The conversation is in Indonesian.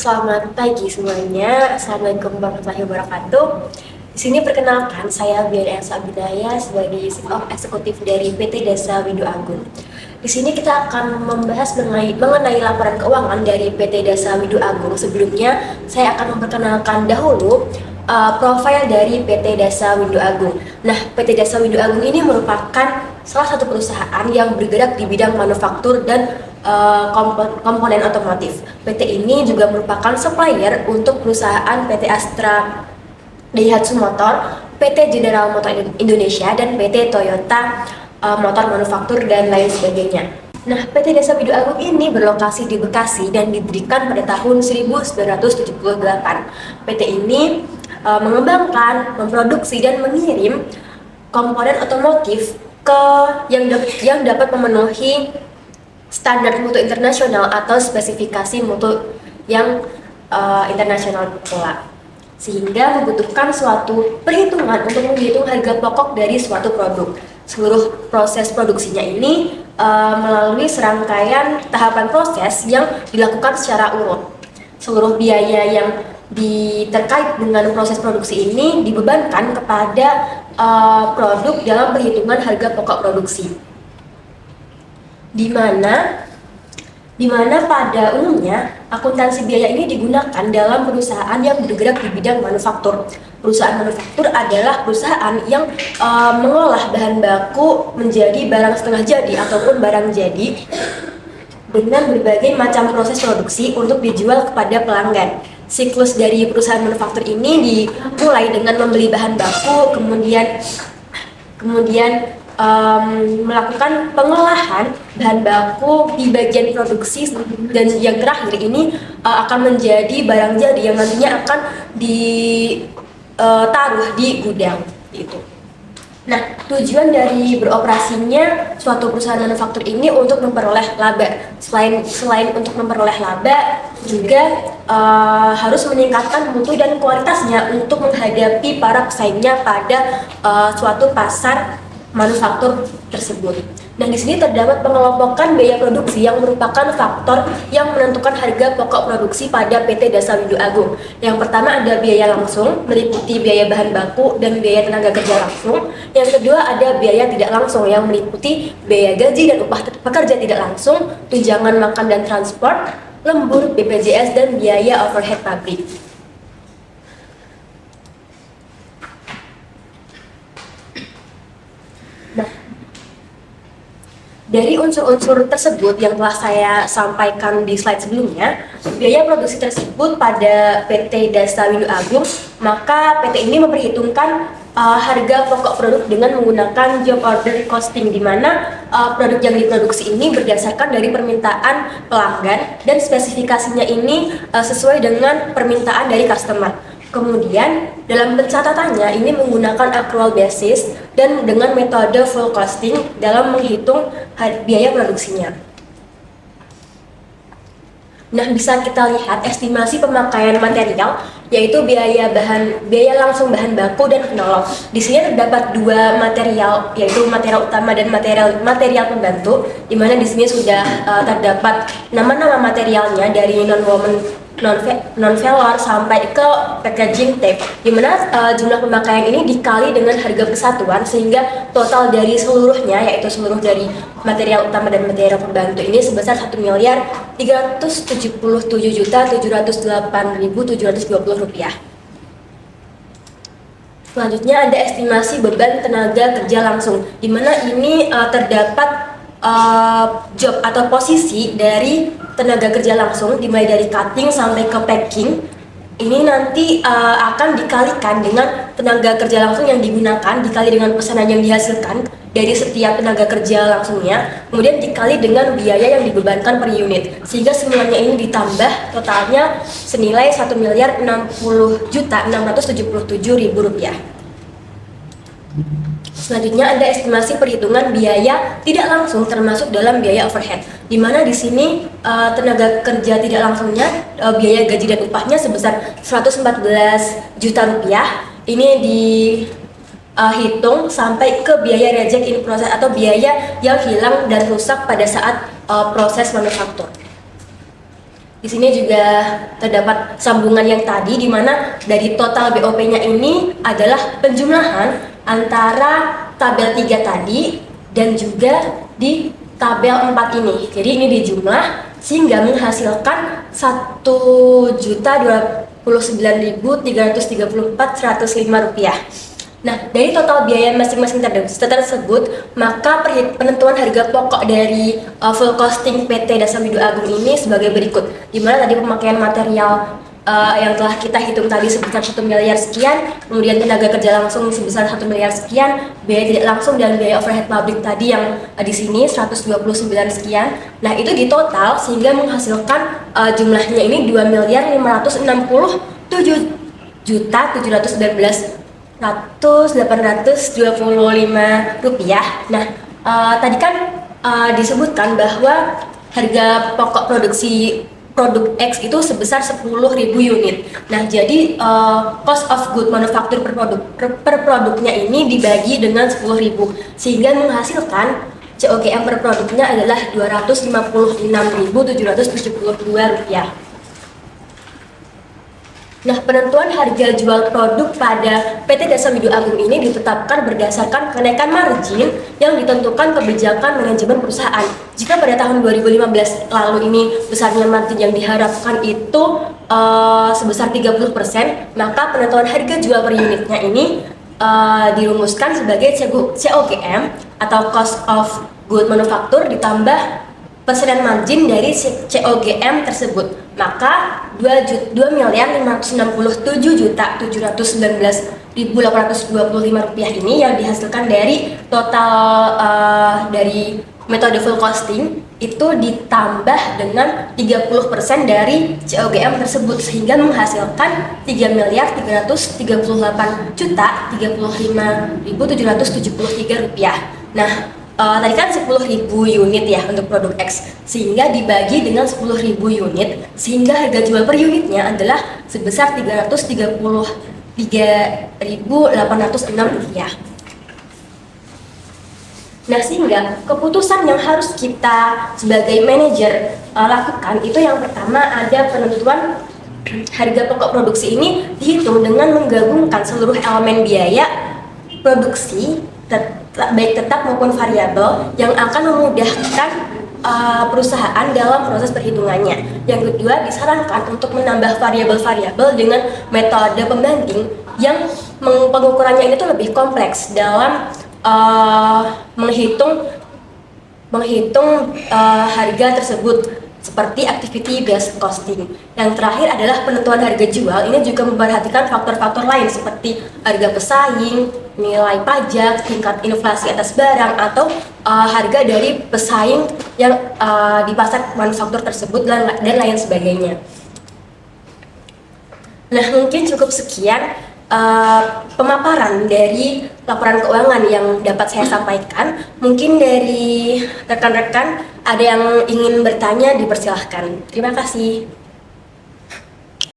Selamat pagi semuanya. Assalamualaikum warahmatullahi wabarakatuh. Di sini perkenalkan saya Biar Elsa Abidaya sebagai Chief of Eksekutif dari PT Dasa Windu Agung. Di sini kita akan membahas mengenai laporan keuangan dari PT Dasa Windu Agung. Sebelumnya saya akan memperkenalkan dahulu profil dari PT Dasa Windu Agung. Nah, PT Dasa Windu Agung ini merupakan salah satu perusahaan yang bergerak di bidang manufaktur dan komponen otomotif. PT ini juga merupakan supplier untuk perusahaan PT Astra Daihatsu Motor, PT General Motor Indonesia, dan PT Toyota Motor Manufaktur dan lain sebagainya. Nah, PT Dasa Windu Agung ini berlokasi di Bekasi dan didirikan pada tahun 1978. PT ini mengembangkan, memproduksi, dan mengirim komponen otomotif yang dapat memenuhi standar mutu internasional atau spesifikasi mutu yang internasional pula, sehingga membutuhkan suatu perhitungan untuk menghitung harga pokok dari suatu produk. Seluruh proses produksinya ini melalui serangkaian tahapan proses yang dilakukan secara urut. Seluruh biaya yang terkait dengan proses produksi ini dibebankan kepada produk dalam perhitungan harga pokok produksi. Di mana pada umumnya akuntansi biaya ini digunakan dalam perusahaan yang bergerak di bidang manufaktur. Perusahaan manufaktur adalah perusahaan yang mengolah bahan baku menjadi barang setengah jadi ataupun barang jadi dengan berbagai macam proses produksi untuk dijual kepada pelanggan. Siklus dari perusahaan manufaktur ini dimulai dengan membeli bahan baku, kemudian melakukan pengolahan bahan baku di bagian produksi, dan yang terakhir ini akan menjadi barang jadi yang nantinya akan ditaruh di gudang itu. Nah, tujuan dari beroperasinya suatu perusahaan manufaktur ini untuk memperoleh laba. Selain untuk memperoleh laba, juga harus meningkatkan mutu dan kualitasnya untuk menghadapi para pesaingnya pada suatu pasar manufaktur tersebut. Nah, di sini terdapat pengelompokan biaya produksi yang merupakan faktor yang menentukan harga pokok produksi pada PT Dasa Windu Agung. Yang pertama ada biaya langsung, meliputi biaya bahan baku dan biaya tenaga kerja langsung. Yang kedua ada biaya tidak langsung yang meliputi biaya gaji dan upah pekerja tidak langsung, tunjangan makan dan transport, lembur, BPJS, dan biaya overhead pabrik. Dari unsur-unsur tersebut yang telah saya sampaikan di slide sebelumnya, biaya produksi tersebut pada PT Dasa Windu Agung, maka PT ini memperhitungkan harga pokok produk dengan menggunakan job order costing, di mana produk yang diproduksi ini berdasarkan dari permintaan pelanggan dan spesifikasinya ini sesuai dengan permintaan dari customer. Kemudian dalam pencatatannya ini menggunakan accrual basis dan dengan metode full costing dalam menghitung biaya produksinya. Nah, bisa kita lihat estimasi pemakaian material, yaitu biaya langsung bahan baku dan penolong. Di sini terdapat dua material, yaitu material utama dan material pembantu, di mana di sini sudah terdapat nama-nama materialnya dari non-velour sampai ke packaging tape, di mana jumlah pemakaian ini dikali dengan harga persatuan, sehingga total dari seluruhnya, yaitu seluruh dari material utama dan material pembantu ini sebesar 1.377.708.720 rupiah. Selanjutnya ada estimasi beban tenaga kerja langsung, di mana ini terdapat job atau posisi dari tenaga kerja langsung, dimulai dari cutting sampai ke packing. Ini nanti akan dikalikan dengan tenaga kerja langsung yang digunakan, dikali dengan pesanan yang dihasilkan dari setiap tenaga kerja langsungnya, kemudian dikali dengan biaya yang dibebankan per unit, sehingga semuanya ini ditambah totalnya senilai 1.060.677.000 rupiah. Selanjutnya ada estimasi perhitungan biaya tidak langsung termasuk dalam biaya overhead, di mana di sini tenaga kerja tidak langsungnya biaya gaji dan upahnya sebesar 114 juta rupiah. Ini dihitung sampai ke biaya reject in process atau biaya yang hilang dan rusak pada saat proses manufaktur. Di sini juga terdapat sambungan yang tadi, di mana dari total BOP-nya ini adalah penjumlahan antara tabel 3 tadi dan juga di tabel 4 ini. Jadi ini dijumlah sehingga menghasilkan 1.029.334.105 rupiah. Nah, dari total biaya masing-masing tersebut, maka penentuan harga pokok dari full costing PT Dasar Widu Agung ini sebagai berikut. Di mana tadi pemakaian material yang telah kita hitung tadi sebesar 1 miliar sekian, kemudian tenaga kerja langsung sebesar 1 miliar sekian, biaya tidak langsung dan biaya overhead pabrik tadi yang di sini 129 sekian. Nah, itu di total sehingga menghasilkan jumlahnya ini 2.567.825 rupiah. Nah, tadi kan disebutkan bahwa harga pokok produksi produk X itu sebesar 10.000 unit. Nah, jadi cost of good manufacture per produknya ini dibagi dengan 10.000 sehingga menghasilkan COGM per produknya adalah Rp256.772. Nah, penentuan harga jual produk pada PT Dasar Widu Agung ini ditetapkan berdasarkan kenaikan margin yang ditentukan kebijakan manajemen perusahaan. Jika pada tahun 2015 lalu ini besarnya margin yang diharapkan itu sebesar 30%, maka penentuan harga jual per unitnya ini dirumuskan sebagai COGM atau cost of good manufacture ditambah persenan margin dari COGM tersebut. Maka 2.567.719.825 rupiah ini yang dihasilkan dari total dari metode full costing itu ditambah dengan 30% dari COGM tersebut sehingga menghasilkan 3.338.035.773 rupiah. Nah, tadi kan 10.000 unit ya untuk produk X, sehingga dibagi dengan 10.000 unit sehingga harga jual per unitnya adalah sebesar Rp333.806. Nah, sehingga keputusan yang harus kita sebagai manajer lakukan itu yang pertama ada penentuan harga pokok produksi ini dihitung dengan menggabungkan seluruh elemen biaya produksi baik tetap maupun variabel yang akan memudahkan perusahaan dalam proses perhitungannya. Yang kedua, disarankan untuk menambah variabel-variabel dengan metode pembanding yang pengukurannya ini tuh lebih kompleks dalam menghitung harga tersebut seperti activity based costing. Yang terakhir adalah penentuan harga jual. Ini juga memperhatikan faktor-faktor lain seperti harga pesaing, nilai pajak, tingkat inflasi atas barang, atau harga dari pesaing yang di pasar manufaktur tersebut dan lain sebagainya. Nah, mungkin cukup sekian pemaparan dari laporan keuangan yang dapat saya sampaikan. Mungkin dari rekan-rekan ada yang ingin bertanya, dipersilahkan. Terima kasih.